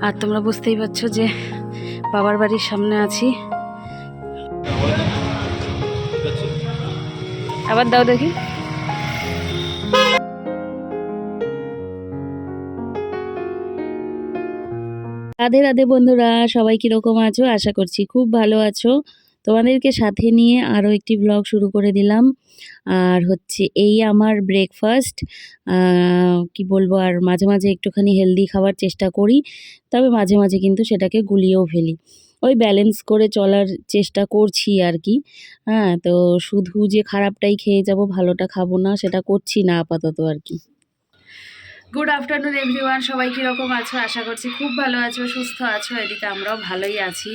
আর তোমরা বুঝতেই পারছো যে বাবার বাড়ির সামনে আছি। আবার দাও দেখি। রাধে রাধে বন্ধুরা, সবাই কিরকম আছো? আশা করছি খুব ভালো আছো। তোমাদেরকে সাথে নিয়ে আরও একটি ব্লগ শুরু করে দিলাম। আর হচ্ছে এই আমার ব্রেকফাস্ট। কি বলবো, আর মাঝে মাঝে একটুখানি হেলদি খাবার চেষ্টা করি, তবে মাঝে মাঝে কিন্তু সেটাকে গুলিয়েও ফেলি। ওই ব্যালেন্স করে চলার চেষ্টা করছি আর কি। হ্যাঁ, তো শুধু যে খারাপটাই খেয়ে যাব, ভালোটা খাবো না, সেটা করছি না আপাতত আর কি। গুড আফটারনুন এভরিওয়ান, সবাই কীরকম আছো? আশা করছি খুব ভালো আছো, সুস্থ আছো। এদিকে আমরাও ভালোই আছি।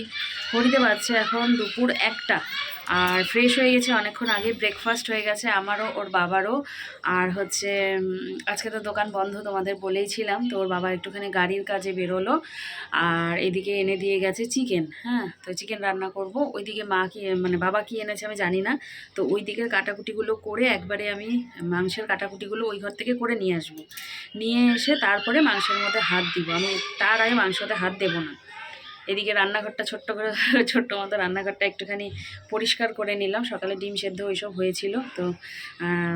ঘড়িতে বাজছে এখন দুপুর 1টা। আর ফ্রেশ হয়ে গেছে অনেকক্ষণ আগে, ব্রেকফাস্ট হয়ে গেছে আমারও, ওর বাবারও। আর হচ্ছে আজকে তো দোকান বন্ধ, তোমাদের বলেইছিলাম। তো ওর বাবা একটুখানি গাড়ির কাজে বেরোলো। আর এদিকে এনে দিয়ে গেছে চিকেন। হ্যাঁ, তো চিকেন রান্না করব। ওইদিকে মা কি মানে বাবা কি এনেছে আমি জানি না। তো ওই দিকের কাটাকুটিগুলো করে একবারে আমি মাংসের কাটাকুটিগুলো ওই ঘর থেকে করে নিয়ে আসবো। নিয়ে এসে তারপরে মাংসের মধ্যে হাত দিব। আমি তার আগে মাংসতে হাত দেবো না। এদিকে রান্নাঘরটা ছোট্ট মতো রান্নাঘরটা একটুখানি পরিষ্কার করে নিলাম। সকালে ডিম সেদ্ধ ওইসব হয়েছিল। তো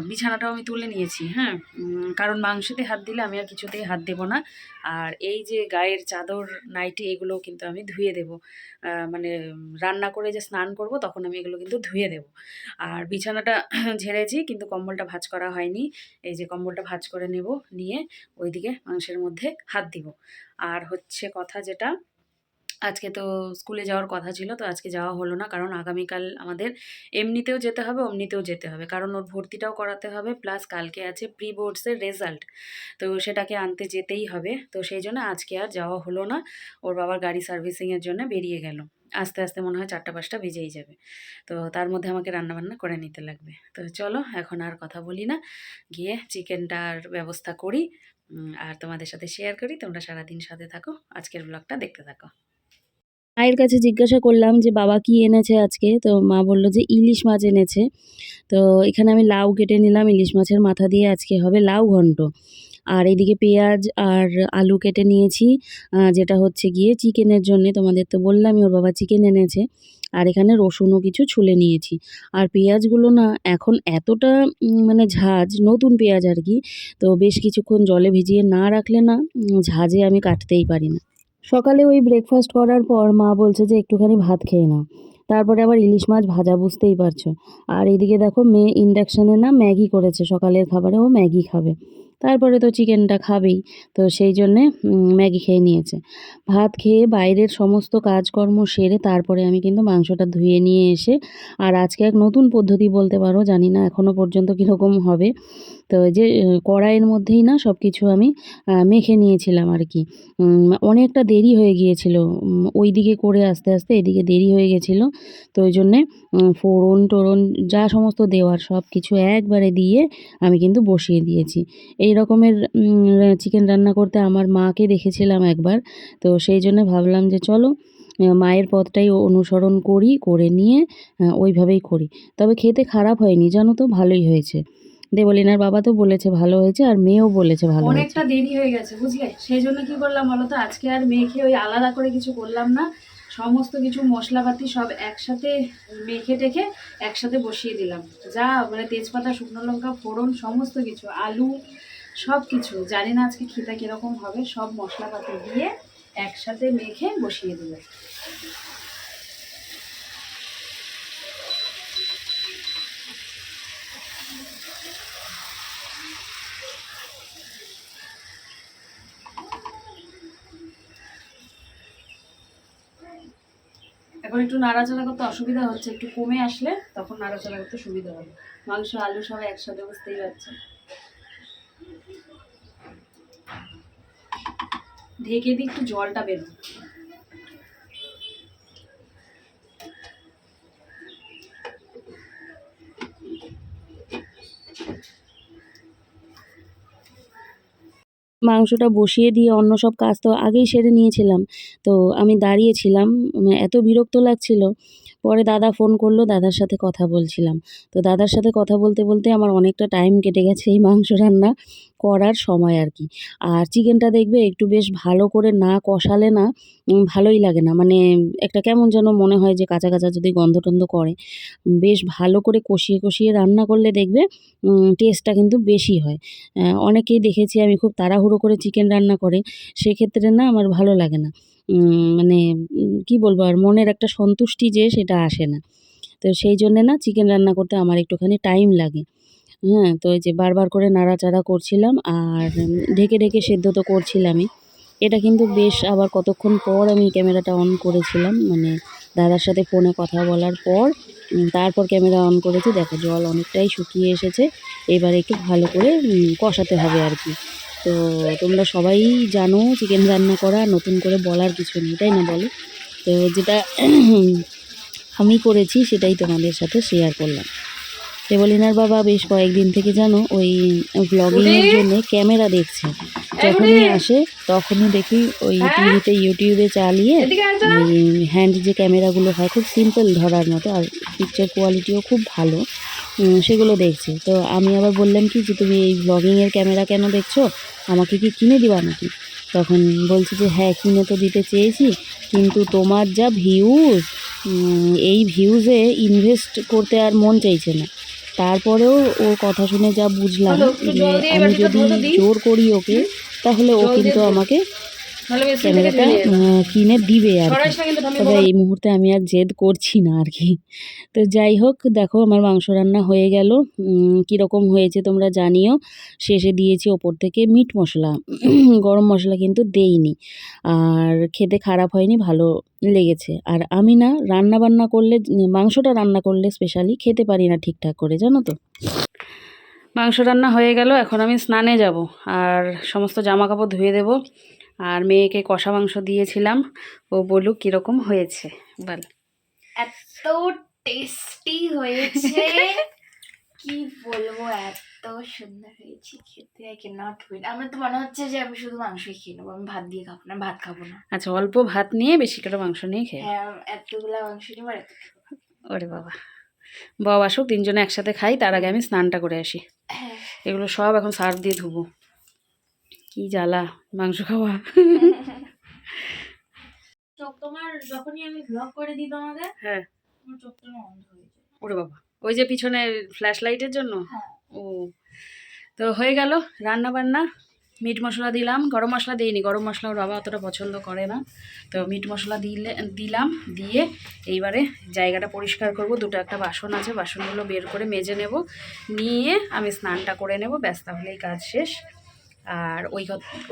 বিছানাটাও আমি তুলে নিয়েছি। হ্যাঁ, কারণ মাংসতে হাত দিলে আমি আর কিছুতেই হাত দেবো না। আর এই যে গায়ের চাদর, নাইটি, এগুলো কিন্তু আমি ধুয়ে দেবো। মানে রান্না করে যে স্নান করব তখন আমি এগুলো কিন্তু ধুয়ে দেবো। আর বিছানাটা ঝেড়েছি, কিন্তু কম্বলটা ভাঁজ করা হয়নি। এই যে কম্বলটা ভাঁজ করে নেব, নিয়ে ওইদিকে মাংসের মধ্যে হাত দিব। আর হচ্ছে কথা যেটা, আজকে তো স্কুলে যাওয়ার কথা ছিল, তো আজকে যাওয়া হলো না। কারণ আগামীকাল আমাদের এমনিতেও যেতে হবে, অমনিতেও যেতে হবে। কারণ ওর ভর্তিটাও করাতে হবে, প্লাস কালকে আছে প্রি বোর্ডসের রেজাল্ট। তো সেটাকে আনতে যেতেই হবে। তো সেই জন্য আজকে আর যাওয়া হলো না। ওর বাবার গাড়ি সার্ভিসিংয়ের জন্য বেরিয়ে গেল। আস্তে আস্তে মনে হয় 4টা-5টা বেজেই যাবে। তো তার মধ্যে আমাকে রান্নাবান্না করে নিতে লাগবে। তো চলো এখন আর কথা বলি না, গিয়ে চিকেনটার ব্যবস্থা করি আর তোমাদের সাথে শেয়ার করি। তোমরা সারাদিন সাথে থাকো, আজকের ব্লগটা দেখতে থাকো। মায়ের কাছে জিজ্ঞাসা করলাম যে বাবা কি এনেছে আজকে। তো মা বলল যে ইলিশ মাছ এনেছে। তো এখানে আমি লাউ কেটে নিলাম, ইলিশ মাছের মাথা দিয়ে আজকে হবে লাউ ঘন্ট। আর এদিকে পেঁয়াজ আর আলু কেটে নিয়েছি, যেটা হচ্ছে গিয়ে চিকেনের জন্যে। তোমাদের তো বললামই ওর বাবা চিকেন এনেছে। আর এখানে রসুনও কিছু ছুলে নিয়েছি। আর পেঁয়াজগুলো না এখন এতটা মানে ঝাঁজ, নতুন পেঁয়াজ আর কি। তো বেশ কিছুক্ষণ জলে ভিজিয়ে না রাখলে না ঝাঁজে আমি কাটতেই পারি না। সকালে ওই ব্রেকফাস্ট করার পর মা বলছে যে একটুখানি ভাত খেয়ে নাও। তারপরে আবার ইলিশ মাছ ভাজা, বুঝতেই পারছো। আর এদিকে দেখো মেয়ে ইন্ডাকশানে না ম্যাগি করেছে, সকালের খাবারে ও ম্যাগি খাবে। তারপরে তো চিকেনটা খাবেই। তো সেই জন্যে ম্যাগি খেয়ে নিয়েছে। ভাত খেয়ে বাইরের সমস্ত কাজকর্ম সেরে তারপরে আমি কিন্তু মাংসটা ধুয়ে নিয়ে এসে, আর আজকে এক নতুন পদ্ধতি বলতে পারো, জানি না এখনও পর্যন্ত কীরকম হবে। তো যে কড়াইয়ের মধ্যেই না সব কিছু আমি মেখে নিয়েছিলাম আর কি। অনেকটা দেরি হয়ে গিয়েছিল, ওই দিকে করে আস্তে আস্তে এদিকে দেরি হয়ে গেছিলো। তো ওই জন্যে ফোড়ন টোড়ন যা সমস্ত দেওয়ার সব কিছু একবারে দিয়ে আমি কিন্তু বসিয়ে দিয়েছি। এই রকমের চিকেন রান্না করতে আমার মাকে দেখেছিলাম একবার। তো সেই জন্য ভাবলাম যে চলো মায়ের পথটাই অনুসরণ করি, করে নিয়ে ওইভাবেই করি। তবে খেতে খারাপ হয়নি, জানো তো, ভালোই হয়েছে। দেবলিনার বাবা তো বলেছে ভালো হয়েছে, আর মেয়েও বলেছে ভালো হয়েছে। অনেকটা দেরি হয়ে গেছে বুঝলে, সেই জন্য কি করলাম বলো তো, আজকে আর মেখে ওই আলাদা করে কিছু করলাম না। সমস্ত কিছু মশলাপাতি সব একসাথে মেখে টেখে একসাথে বসিয়ে দিলাম। যা মানে তেজপাতা, শুকনো লঙ্কা, ফোড়ন, সমস্ত কিছু, আলু, সব কিছু, জানি না আজকে খেতে কীরকম হবে, সব মশলাপাতি দিয়ে একসাথে মেখে বসিয়ে দিলাম। এখন একটু নাড়াচাড়া করতে অসুবিধা হচ্ছে, একটু কমে আসলে তখন নাড়াচাড়া করতে সুবিধা হবে। মাংস আলু সব একসাথে, বুঝতেই পারছে। ঢেকে দিই, একটু জলটা বেরো। মাংসটা বসিয়ে দিয়ে অন্য সব কাজ তো আগেই সেরে নিয়েছিলাম। তো আমি দাঁড়িয়েছিলাম, এত বিরক্ত লাগছিল। পরে দাদা ফোন করলো, দাদার সাথে কথা বলছিলাম। তো দাদার সাথে কথা বলতে, বলতে আমার অনেকটা টাইম কেটে গেছে এই মাংস রান্না করার সময় আরকি। আর চিকেনটা দেখবে একটু বেশ ভালো করে না কষালে না ভালোই লাগে না। মানে একটা কেমন যেন মনে হয় যে কাঁচা, কাঁচা যদি গন্ধ-টন্ধ করে। বেশ ভালো করে কষিয়ে, কষিয়ে রান্না করলে দেখবে টেস্টটা কিন্তু বেশি হয়। অনেকেই দেখেছি আমি খুব তাড়াহুড়ো করে চিকেন রান্না করে, সেক্ষেত্রে না আমার ভালো লাগে না। মানে কি বলবো আর মনের একটা সন্তুষ্টি যে সেটা আসে না। তো সেই জন্যে না চিকেন রান্না করতে আমার একটুখানি টাইম লাগে। হ্যাঁ? তো ওই যে বারবার করে নাড়াচাড়া করছিলাম আর ঢেকে, ঢেকে সেদ্ধ তো করছিলামই। এটা কিন্তু বেশ আবার কতক্ষণ পর আমি ক্যামেরাটা অন করেছিলাম। মানে দাদার সাথে ফোনে কথা বলার পর তারপর ক্যামেরা অন করেছি। দেখো জল অনেকটাই শুকিয়ে এসেছে। এবার একটু ভালো করে কষাতে হবে আরকি। তো তোমরা সবাই জানো চিকেন রান্না করা, নতুন করে বলার কিছু নেই, তাই না বলো? তো যেটা আমি করেছি সেটাই তোমাদের সাথে শেয়ার করলাম। দেবলীনার বাবা বেশ কয়েকদিন থেকে জানো ওই ব্লগিংয়ের জন্যে ক্যামেরা দেখছে। যখনই আসে তখনই দেখি ওই টিভিতে ইউটিউবে চালিয়ে ওই হ্যান্ড যে ক্যামেরাগুলো হয় খুব সিম্পল ধরার মতো আর পিকচার কোয়ালিটিও খুব ভালো, সেগুলো দেখছে। তো আমি আবার বললাম কি যে তুমি এই ব্লগিংয়ের ক্যামেরা কেন দেখছো, আমাকে কি কিনে দিবা নাকি? তখন বলছে যে হ্যাঁ কিনে তো দিতে চেয়েছি, কিন্তু তোমার যা ভিউজ, এই ভিউজে ইনভেস্ট করতে আর মন চাইছে না। তারপরেও ওর কথা শুনে যা বুঝলাম যে আমি যদি জোর করি ওকে তাহলে ও কিন্তু আমাকে ক্যামেরাটা কিনে দিবে আর কি। তবে এই মুহূর্তে আমি আর জেদ করছি না আর কি। তো যাই হোক দেখো আমার মাংস রান্না হয়ে গেল। কীরকম হয়েছে তোমরা জানিও। শেষে দিয়েছি ওপর থেকে মিট মশলা, গরম মশলা কিন্তু দেইনি। আর খেতে খারাপ হয়নি, ভালো লেগেছে। আর আমি না রান্না-বান্না করলে মাংসটা রান্না করলে স্পেশালি খেতে পারি না ঠিকঠাক করে, জানো তো? মাংস রান্না হয়ে গেল, এখন আমি স্নানে যাব আর সমস্ত জামাকাপড় ধুয়ে দেব। আর মেয়েকে কষা মাংস দিয়েছিলাম, ও বলুক কীরকম হয়েছে বল। এত টেস্টি হয়েছে কি বলবো, এত সুন্দর হয়েছে খেতে। I can not wait. আমার তো মনে হচ্ছে যে আমি শুধু মাংসই খেয়ে নেবো, আমি ভাত দিয়ে খাবো না, ভাত খাবো না। আচ্ছা অল্প ভাত নিয়ে বেশি করে মাংস নিয়ে খেয়ে। হ্যাঁ এতগুলা মাংস নিবো আর ওরে বাবা, বাবা আসুক তিনজনে একসাথে খাই, তার আগে আমি স্নানটা করে আসি। এগুলো সব এখন সার্ফ দিয়ে ধুবো। কি জ্বালা মাংস খাওয়া। চোখ তোমার যখনই আমি ব্লগ করে দিই তোমাকে, হ্যাঁ তোমার চোখটা বন্ধ হয়ে যায়। ওরে বাবা, ওই যে পিছনে ফ্ল্যাশ লাইটের জন্য। ও তো হয়ে গেল রান্না বান্না। মিট মশলা দিলাম, গরম মশলা দিইনি, গরম মশলা ওর বাবা অতটা পছন্দ করে না। তো মিট মশলা দিলাম, দিয়ে এইবারে জায়গাটা পরিষ্কার করব। দুটো একটা বাসন আছে, বাসনগুলো বের করে মেজে নেব, নিয়ে আমি স্নানটা করে নেব, ব্যাস তাহলেই কাজ শেষ। আর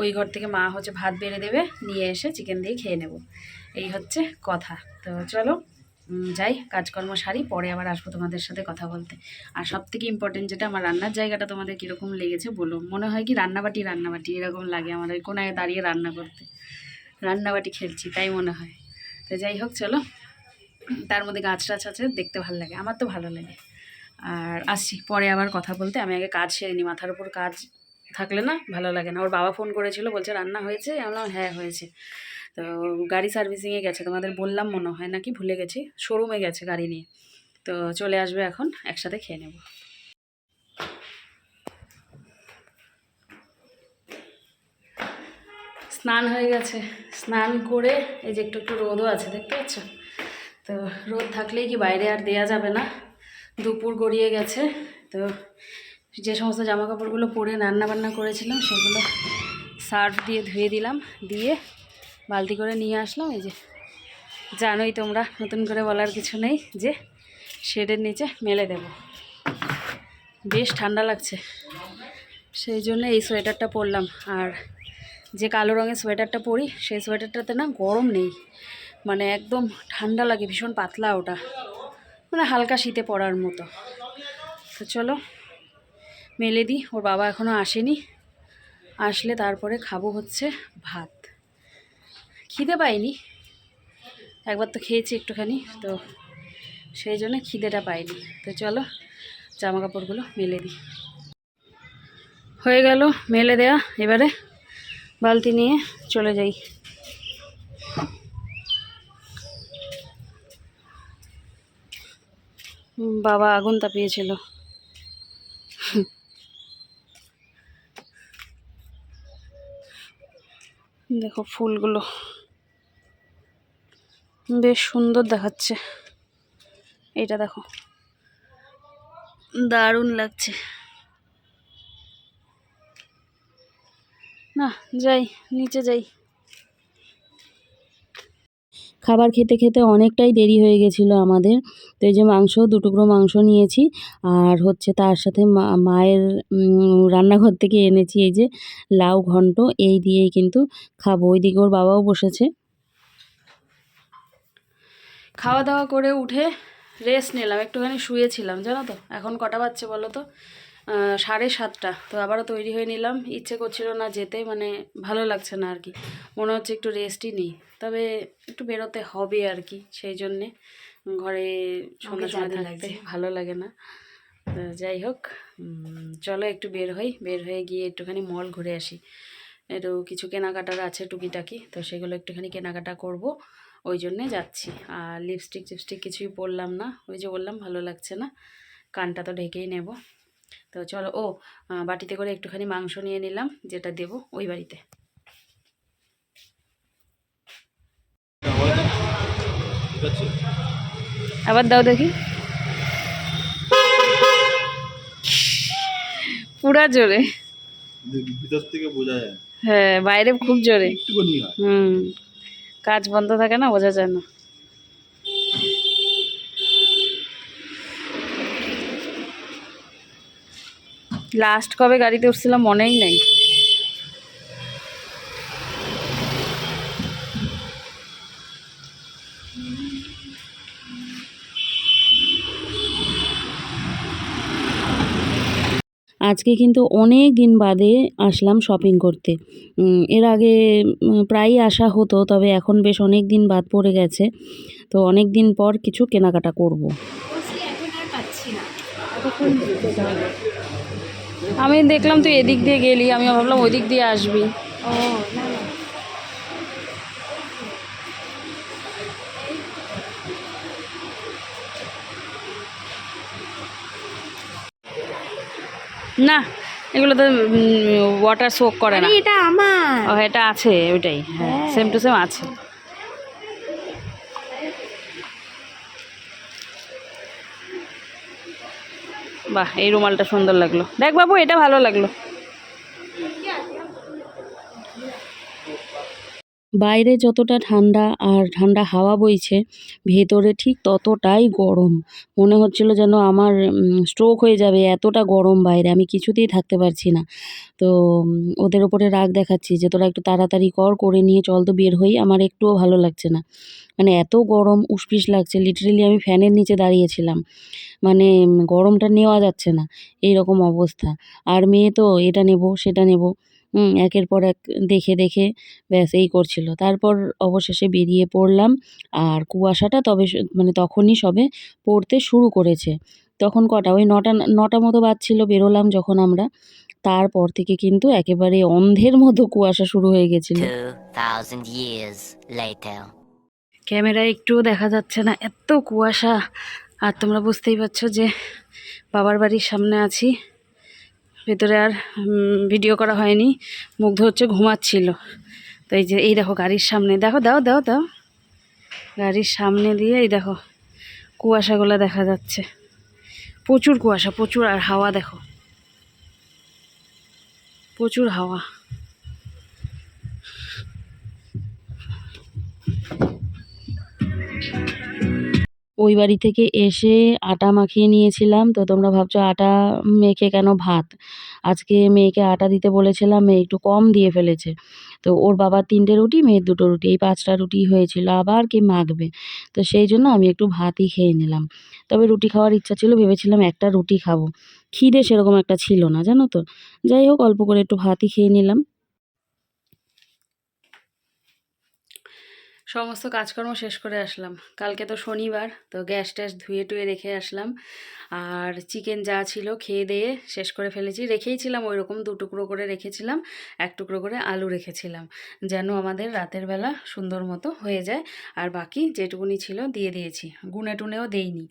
ওই ঘর থেকে মা হচ্ছে ভাত বেড়ে দেবে, নিয়ে এসে চিকেন দিয়ে খেয়ে নেব, এই হচ্ছে কথা। তো চলো যাই কাজকর্ম সারি, পরে আবার আসবো তোমাদের সাথে কথা বলতে। আর সবথেকে ইম্পর্টেন্ট যেটা, আমার রান্নার জায়গাটা তোমাদের কীরকম লেগেছে বলো। মনে হয় কি রান্নাবাটি এরকম লাগে আমার, ওই কোনায় দাঁড়িয়ে রান্না করতে, রান্নাবাটি খেলছি তাই মনে হয়। তো যাই হোক চলো, তার মধ্যে গাছ টাছ আছে দেখতে ভালো লাগে, আমার তো ভালো লাগে। আর আসছি পরে আবার কথা বলতে, আমি আগে কাজ সেরে নিই, মাথার উপর কাজ থাকলে না ভালো লাগে না। ওর বাবা ফোন করেছিল, বলছে রান্না হয়েছে, আমি বললাম হ্যাঁ হয়েছে। তো গাড়ি সার্ভিসিংয়ে গেছে, তোমাদের বললাম মনে হয় নাকি ভুলে গেছি, শোরুমে গেছে গাড়ি নিয়ে। তো চলে আসবে এখন, একসাথে খেয়ে নেব। স্নান হয়ে গেছে, স্নান করে এই যে একটু একটু রোদও আছে দেখতে পাচ্ছ। তো রোদ থাকলেই কি বাইরে আর দেয়া যাবে না, দুপুর গড়িয়ে গেছে। তো যে সমস্ত জামাকাপড়গুলো পরে রান্নাবান্না করেছিলাম সেগুলো সার্ফ দিয়ে ধুয়ে দিলাম, দিয়ে বালতি করে নিয়ে আসলাম। এই যে জানোই তোমরা, নতুন করে বলার কিছু নেই, যে শেডের নিচে মেলে দেব। বেশ ঠান্ডা লাগছে, সেই জন্য এই সোয়েটারটা পরলাম। আর যে কালো রঙের সোয়েটারটা পরি সেই সোয়েটারটাতে না গরম নেই, মানে একদম ঠান্ডা লাগে, ভীষণ পাতলা ওটা, মানে হালকা শীতে পড়ার মতো। তো চলো মেলে দিই, ওর বাবা এখনও আসেনি, আসলে তারপরে খাবো হচ্ছে ভাত। খিদে পাইনি, একবার তো খেয়েছি একটুখানি, তো সেই জন্য খিদেটা পাইনি। তো চলো জামা কাপড়গুলো মেলে দিই। হয়ে গেল মেলে দেয়া, এবারে বালতি নিয়ে চলে যাই। বাবা আগুন তাপিয়েছিল। দেখো ফুলগুলো বেশ সুন্দর দেখাচ্ছে। এটা দেখো, দারুণ লাগছে। না যাই, নিচে যাই। খাবার খেতে খেতে অনেকটাই দেরি হয়ে গেছিলো আমাদের। তো এই যে মাংস, 2 টুকরো মাংস নিয়েছি, আর হচ্ছে তার সাথে মায়ের রান্নাঘর থেকে এনেছি এই যে লাউ ঘন্ট, এই দিয়েই কিন্তু খাবো। ওইদিকে ওর বাবাও বসেছে। খাওয়া দাওয়া করে উঠে রেস্ট নিলাম, একটুখানি শুয়েছিলাম জানো তো। এখন কটা বাজছে বলো তো? 7:30। তো আবারও তৈরি হয়ে নিলাম। ইচ্ছে করছিল না যেতে, মানে ভালো লাগছে না আর কি, মনে হচ্ছে একটু রেস্টই নিই। তবে একটু বেরোতে হবে আর কি, সেই জন্যে। ঘরে সন্ধ্যার সময় থাকতে ভালো লাগে না। তো যাই হোক, চলো একটু বের হয়ে গিয়ে একটুখানি মল ঘুরে আসি। একটু কিছু কেনাকাটার আছে টুকিটাকি, তো সেগুলো একটুখানি কেনাকাটা করব, ওই জন্যে যাচ্ছি। আর লিপস্টিক কিছুই পরলাম না, ওই যে বললাম ভালো লাগছে না, কানটা তো ঢেকেই নেব। তো চলো, বাটিতে করে একটুখানি মাংস নিয়ে নিলাম, যেটা দেব ওই বাড়িতে। আবার দাও দেখি। পুরা জোরে, ভিতর থেকে বোঝা যায়। হ্যাঁ বাইরে খুব জোরে। কাজ বন্ধ থাকে না, বোঝা যায় না। লাস্ট কবে গাড়িতে উঠছিলাম মনেই নেই। আজকে কিন্তু অনেক দিন বাদে আসলাম শপিং করতে। এর আগে প্রায়ই আসা হতো, তবে এখন বেশ অনেক দিন বাদ পড়ে গেছে। তো অনেক দিন পর কিছু কেনাকাটা করব। এখন আর পাচ্ছি না। আমি দেখলাম তুই এদিক দিয়ে গেলি, আমি ভাবলাম ওই দিক দিয়ে আসবি। ও না না, না, এগুলো তো ওয়াটার সোক করে না। আরে এটা আমার। ও এটা আছে, ওইটাই, হ্যাঁ সেম টু সেম আছে। বাহ, এই রুমালটা সুন্দর লাগলো। দেখ বাবু, এটা ভালো লাগলো। বাইরে যতটা ঠান্ডা আর ঠান্ডা হাওয়া বইছে, ভেতরে ঠিক ততটাই গরম। মনে হচ্ছিল যেন আমার স্ট্রোক হয়ে যাবে, এতটা গরম বাইরে, আমি কিছুতেই থাকতে পারছি না। তো ওদের ওপরে রাগ দেখাচ্ছি যে তোরা একটু তাড়াতাড়ি করে নিয়ে চল তো বের হই। আমার একটুও ভালো লাগছে না, মানে এত গরম, উষ্পিস লাগছে। লিটারেলি আমি ফ্যানের নিচে দাঁড়িয়েছিলাম, মানে গরমটা নেওয়া যাচ্ছে না, এই রকম অবস্থা। আর মেয়ে তো এটা নেব সেটা নেব, একের পর এক দেখে দেখে ব্যাস এই করছিল। তারপর অবশেষে বেরিয়ে পড়লাম। আর কুয়াশাটা তবে মানে তখনই সবে পড়তে শুরু করেছে। তখন কটা, ওই 9টা মতো বাজছিল বেরোলাম যখন আমরা। তারপর থেকে কিন্তু একেবারে অন্ধের মতো কুয়াশা শুরু হয়ে গেছিল। 2000 years later. ক্যামেরায় একটুও দেখা যাচ্ছে না, এত কুয়াশা। আর তোমরা বুঝতেই পারছো যে বাবার বাড়ির সামনে আছি। ভেতরে আর ভিডিও করা হয়নি, মুগ্ধ হচ্ছে ঘুমাচ্ছিল। তো এই যে এই দেখো গাড়ির সামনে, দেখো, দাও দাও দাও, গাড়ির সামনে দিয়ে এই দেখো কুয়াশাগুলো দেখা যাচ্ছে। প্রচুর কুয়াশা, প্রচুর। আর হাওয়া দেখো, প্রচুর হাওয়া। ওই বাড়ি থেকে এসে আটা মাখিয়ে নিয়েছিলাম। তো তোমরা ভাবছো আটা মেখে কেন ভাত? আজকে মেয়েকে আটা দিতে বলেছিলাম, মেয়ে একটু কম দিয়ে ফেলেছে। তো ওর বাবার 3টে রুটি, মেয়ের 2টো রুটি, এই 5টা রুটি হয়েছিল, আবার কে মাখবে? তো সেই জন্য আমি একটু ভাতই খেয়ে নিলাম। তবে রুটি খাওয়ার ইচ্ছা ছিল, ভেবেছিলাম একটা রুটি খাবো, খিদে সেরকম একটা ছিল না জানো তো। যাই হোক, অল্প করে একটু ভাতই খেয়ে নিলাম। সমস্ত কাজকর্ম শেষ করে আসলাম। কালকে তো শনিবার, তো গ্যাস ট্যাস ধুয়ে টুয়ে রেখে আসলাম। আর চিকেন যা ছিল খেয়ে দিয়ে শেষ করে ফেলেছি। রেখেইছিলাম ওই রকম 2 টুকরো করে রেখেছিলাম, 1 টুকরো করে আলু রেখেছিলাম, যেন আমাদের রাতের বেলা সুন্দর মতো হয়ে যায়। আর বাকি যেটুকুনি ছিল দিয়ে দিয়েছি, গুনে টুনেও দেইনি।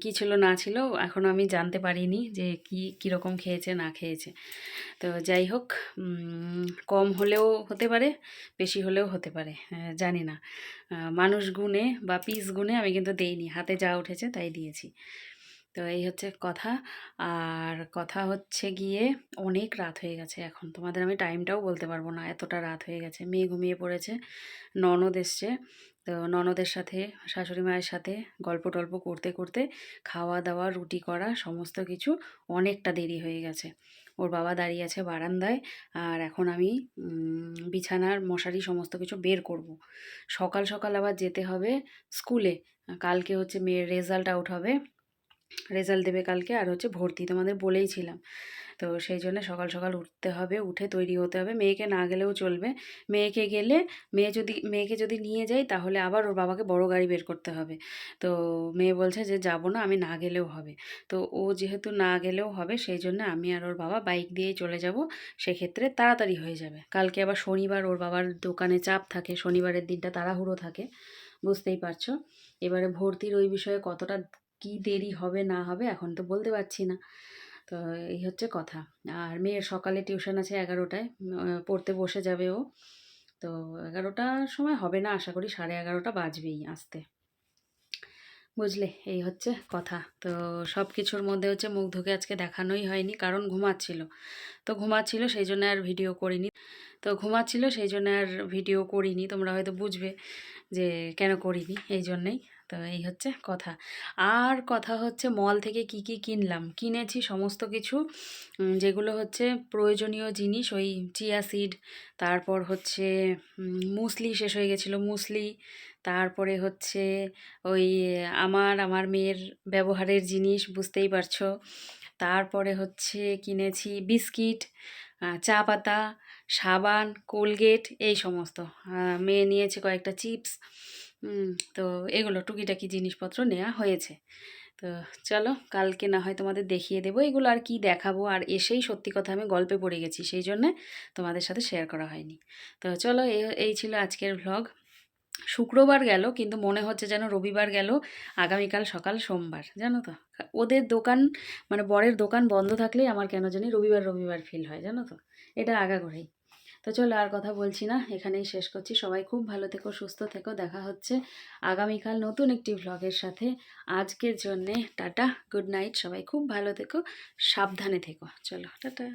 কী ছিল না ছিল এখনও আমি জানতে পারিনি যে কীরকম খেয়েছে না খেয়েছে। তো যাই হোক, কম হলেও হতে পারে, বেশি হলেও হতে পারে, জানি না। মানুষ গুণে বা পিস গুণে আমি কিন্তু দেইনি, হাতে যা উঠেছে তাই দিয়েছি। তো এই হচ্ছে কথা। আর কথা হচ্ছে গিয়ে অনেক রাত হয়ে গেছে এখন, তোমাদের আমি টাইমটাও বলতে পারবো না, এতটা রাত হয়ে গেছে। মেয়ে ঘুমিয়ে পড়েছে, ননদ এসছে। তো ননদের সাথে, শাশুড়ি মায়ের সাথে গল্প টল্প করতে করতে খাওয়া দাওয়া, রুটি করা সমস্ত কিছু অনেকটা দেরি হয়ে গেছে। ওর বাবা দাঁড়িয়ে আছে বারান্দায়, আর এখন আমি বিছানার মশারি সমস্ত কিছু বের করব। সকাল সকাল আবার যেতে হবে স্কুলে। কালকে হচ্ছে মেয়ের রেজাল্ট আউট হবে, রেজাল্ট দেবে কালকে, আর হচ্ছে ভর্তি তোমাদের বলেইছিলাম। তো সেই জন্য সকাল সকাল উঠতে হবে, উঠে তৈরি হতে হবে। মেয়েকে না গেলেও চলবে, মেয়েকে গেলে মেয়েকে যদি নিয়ে যাই তাহলে আবার ওর বাবাকে বড় গাড়ি বের করতে হবে। তো মেয়ে বলছে যে যাব না, আমি না গেলেও হবে। তো ও যেহেতু না গেলেও হবে, সেই জন্য আমি আর ওর বাবা বাইক দিয়েই চলে যাব। সেক্ষেত্রে তাড়াতাড়ি হয়ে যাবে। কালকে আবার শনিবার, ওর বাবার দোকানে চাপ থাকে, শনিবারের দিনটা তাড়াহুড়ো থাকে, বুঝতেই পারছো। এবারে ভর্তির ওই বিষয়ে কতটা কি দেরি হবে না হবে এখন তো বলতে পারছি না। তো এই হচ্ছে কথা। আর মেয়ের সকালে টিউশন আছে 11টায়, পড়তে বসে যাবে ও। তো 11টার সময় হবে না, আশা করি 11:30 বাজবেই আসতে, বুঝলে। এই হচ্ছে কথা। তো সব কিছুর মধ্যে হচ্ছে মুখ ধুকে আজকে দেখানোই হয়নি, কারণ ঘুমাচ্ছিল সেই জন্য আর ভিডিও করিনি। তোমরা হয়তো বুঝবে যে কেন করিনি, এই জন্যেই। তো এই হচ্ছে কথা। আর কথা হচ্ছে মল থেকে কি কিনলাম, কিনেছি সমস্ত কিছু, যেগুলো হচ্ছে প্রয়োজনীয় জিনিস। ওই চিয়া সিড, তারপর হচ্ছে মুসলি শেষ হয়ে গেছিলো, মুসলি। তারপরে হচ্ছে ওই আমার মেয়ের ব্যবহারের জিনিস, বুঝতেই পারছো। তারপরে হচ্ছে কিনেছি বিস্কিট, চা পাতা, সাবান, কোলগেট, এই সমস্ত। মেয়ে নিয়েছে কয়েকটা চিপস। তো এগুলো টুকিটাকি জিনিসপত্র নেওয়া হয়েছে। তো চলো কালকে না হয় তোমাদের দেখিয়ে দেবো এগুলো, আর কি দেখাবো। আর এসেই সত্যি কথা আমি গল্পে পড়ে গেছি, সেই জন্যে তোমাদের সাথে শেয়ার করা হয়নি। তো চলো, এই ছিল আজকের ভ্লগ। শুক্রবার গেল, কিন্তু মনে হচ্ছে যেন রবিবার গেল। আগামীকাল সকাল সোমবার, জানো তো। ওদের দোকান, মানে বরের দোকান বন্ধ থাকলেই আমার কেন জানি রবিবার রবিবার ফিল হয়, জানো তো। এটা আগা করেই। তো চলো আর কথা বলছি না, এখানেই শেষ করছি। সবাই খুব ভালো থেকো, সুস্থ থেকো। দেখা হচ্ছে আগামীকাল নতুন একটি ভ্লগের সাথে। আজকের জন্যে টাটা, গুড নাইট। সবাই খুব ভালো থেকো, সাবধানে থেকো। চলো টাটা।